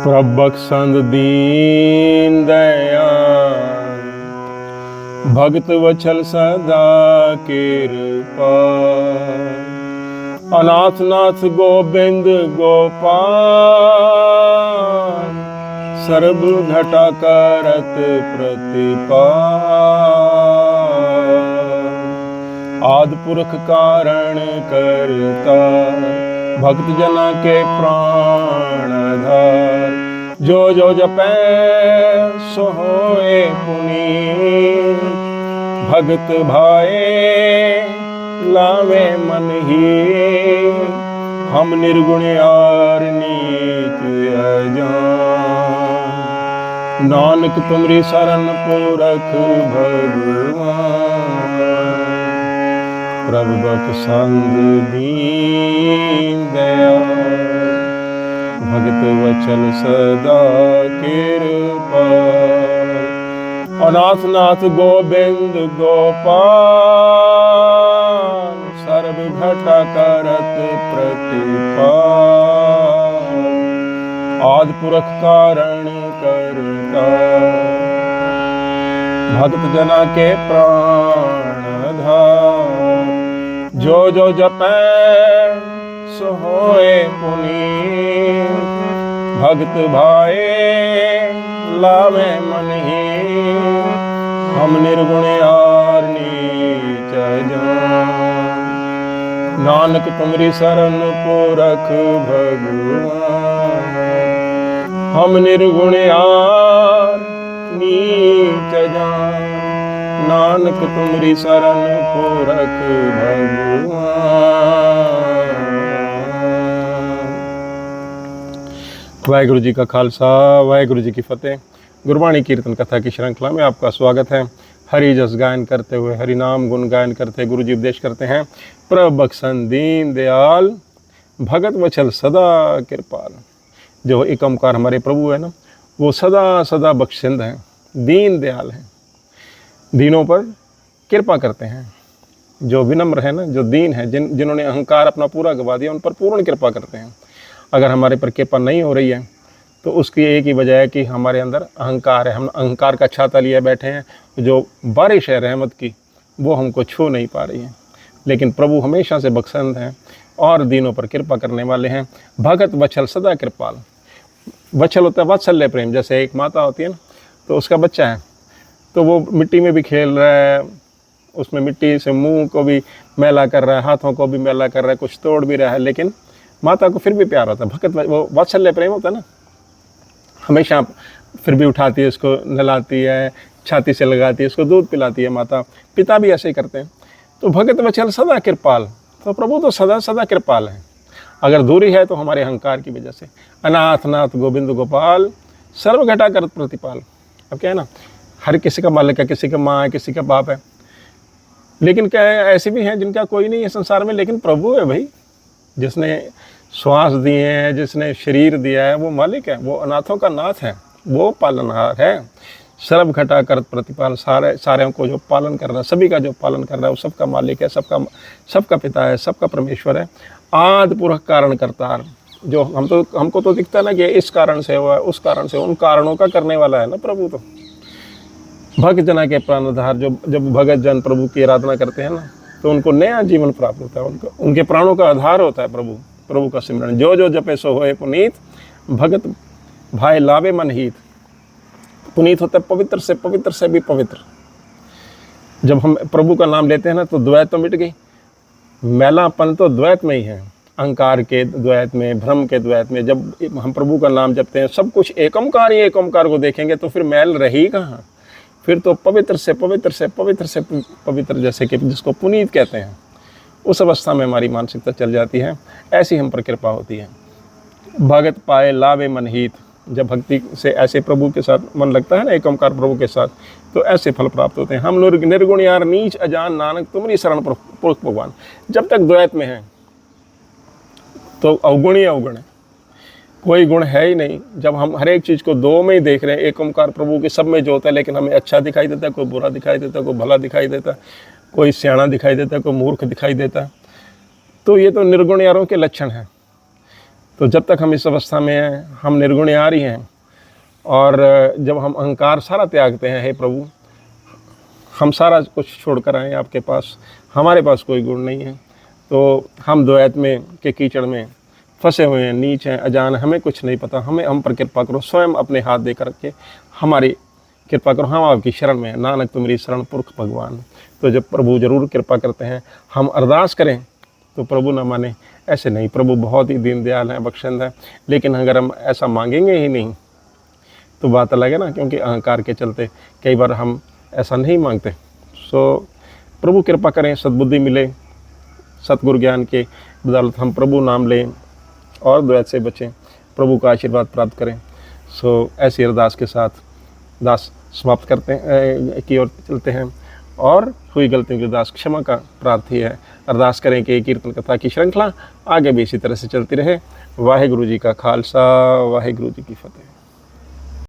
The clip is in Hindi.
प्रबख्शंद दीन दयाल, भगत वत्सल सदा कृपाल। अनाथ नाथ गोविंद गोपाल, सर्व घटा करत प्रतिपाल। आदि पुरख कारण करता, भक्त जना के प्राण आधार। जो जो जपै सो होए पुनीत, भगत भाए लावे मन ही। हम निर्गुण यार नीच अजान, नानक तुमरी शरण पुरख भगवान। प्रभु बख्शंद दीन दयाल, भगत वत्सल सदा कृपाल। अनाथ नाथ गोविंद गोपाल, सर्व घटा करत प्रतिपाल। आदि पुरख कारण करता, भक्त जना के प्राण आधार। जो जो जपै सो होए पुनीत, भक्त भाए लावे मन ही। हम निर्गुण यार नीच जान, नानक तुमरी शरण पुरख भगवान। हम निर्गुण यार नीच जान, नानक तुमरी शरण पुरख भगवान। वाहिगुरु जी का खालसा, वाहिगुरु जी की फतेह। गुरबाणी कीर्तन कथा की श्रृंखला में आपका स्वागत है। हरि जस गायन करते हुए, हरि नाम गुण गायन करते गुरु जी उपदेश करते हैं। प्रभु बख्शंद दीन दयाल, भगत वत्सल सदा कृपाल। जो एक ओंकार हमारे प्रभु है ना, वो सदा सदा बख्शिंद हैं, दीन दयाल हैं, दीनों पर कृपा करते हैं। जो विनम्र है ना, जो दीन है, जिन्होंने अहंकार अपना पूरा गवा दिया, उन पर पूर्ण कृपा करते हैं। अगर हमारे पर कृपा नहीं हो रही है तो उसकी एक ही वजह है कि हमारे अंदर अहंकार है। हम अहंकार का छाता लिए बैठे हैं। जो बारिश है रहमत की, वो हमको छू नहीं पा रही है। लेकिन प्रभु हमेशा से बख्शंद हैं और दीनों पर कृपा करने वाले हैं। भगत वत्सल सदा कृपाल। वत्सल होता है वात्सल्य प्रेम। जैसे एक माता होती है ना, तो उसका बच्चा है, तो वो मिट्टी में भी खेल रहा है, उसमें मिट्टी से मुंह को भी मैला कर रहा है, हाथों को भी मैला कर रहा है, कुछ तोड़ भी रहा है, लेकिन माता को फिर भी प्यार होता है। भगत वो वात्सल्य प्रेम होता है ना, हमेशा फिर भी उठाती है, उसको नहलाती है, छाती से लगाती है, उसको दूध पिलाती है माता। पिता भी ऐसे ही करते हैं। तो भगत वत्सल सदा कृपाल, तो प्रभु तो सदा सदा कृपाल हैं। अगर दूरी है तो हमारे अहंकार की वजह से। अनाथ नाथ गोविंद गोपाल, सर्व घटा कर प्रतिपाल। अब क्या है ना, हर किसी का मालिक है, किसी का माँ है, किसी का बाप है, लेकिन क्या है, ऐसे भी हैं जिनका कोई नहीं है संसार में, लेकिन प्रभु है भाई। जिसने श्वास दिए हैं, जिसने शरीर दिया है, वो मालिक है, वो अनाथों का नाथ है, वो पालनहार है। सर्व घटा कर प्रतिपाल, सारे को जो पालन कर रहा है, सभी का जो पालन कर रहा है, वो सबका मालिक है, सबका पिता है, सबका परमेश्वर है। आदि पुरख कारण करतार। जो हमको तो दिखता है ना कि इस कारण से हुआ है, उस कारण से, उन कारणों का करने वाला है ना प्रभु। तो भक्त जना के प्राणाधार। जब भगत जन प्रभु की आराधना करते हैं ना, तो उनको नया जीवन प्राप्त होता है। उनके प्राणों का आधार होता है प्रभु का सिमरन। जो जो जपे सो होए पुनीत, भगत भाई लावे मन हित। पुनीत होता है पवित्र से भी पवित्र। जब हम प्रभु का नाम लेते हैं ना, तो द्वैत तो मिट गई। मैलापन तो द्वैत में ही है, अहंकार के द्वैत में, भ्रम के द्वैत में। जब हम प्रभु का नाम जपते हैं, सब कुछ एक ओंकार ही एक ओंकार को देखेंगे, तो फिर मैल रही कहाँ। फिर तो पवित्र से पवित्र, जैसे कि जिसको पुनीत कहते हैं, उस अवस्था में हमारी मानसिकता चल जाती है। ऐसी हम पर कृपा होती है। भगत पाए लावे मन हित। जब भक्ति से ऐसे प्रभु के साथ मन लगता है ना, एक ओंकार प्रभु के साथ, तो ऐसे फल प्राप्त होते हैं। हम लोग निर्गुण यार नीच अजान, नानक तुमरी शरण पुरख भगवान। जब तक द्वैत में है तो अवगुण ही अवगुण है, कोई गुण है ही नहीं। जब हम हर एक चीज़ को दो में ही देख रहे हैं, एक ओंकार प्रभु के सब में जो होता है, लेकिन हमें अच्छा दिखाई देता है, कोई बुरा दिखाई देता है, कोई भला दिखाई देता है, कोई सियाना दिखाई देता है, कोई मूर्ख दिखाई देता है, तो ये तो निर्गुण यारों के लक्षण हैं। तो जब तक हम इस अवस्था में हैं, हम निर्गुणयारी हैं, और जब हम अहंकार सारा त्यागते हैं, हे प्रभु हम सारा कुछ छोड़कर आए आपके पास, हमारे पास कोई गुण नहीं है, तो हम द्वैत में के कीचड़ में फंसे हुए हैं, नीच हैं, अजान, हमें कुछ नहीं पता, हम पर कृपा करो, स्वयं अपने हाथ दे करके हमारी कृपा करो, हम आपकी शरण में, नानक तुम्हारी शरण पुरख भगवान। तो जब प्रभु ज़रूर कृपा करते हैं, हम अरदास करें तो प्रभु ना माने, ऐसे नहीं, प्रभु बहुत ही दीन दयाल है, बख्शिंद है। लेकिन अगर हम ऐसा मांगेंगे ही नहीं तो बात अलग है ना, क्योंकि अहंकार के चलते कई बार हम ऐसा नहीं मांगते। सो प्रभु कृपा करें, सद्बुद्धि मिले, सतगुरु ज्ञान के बदौलत हम प्रभु नाम लें और द्वैत से बचें, प्रभु का आशीर्वाद प्राप्त करें। सो ऐसी अरदास के साथ दास समाप्त करते हैं की ओर चलते हैं, और हुई गलतियों की दास क्षमा का प्रार्थी है। अरदास करें कि कीर्तन कथा की श्रृंखला आगे भी इसी तरह से चलती रहे। वाहिगुरु जी का खालसा, वाहिगुरु जी की फतेह।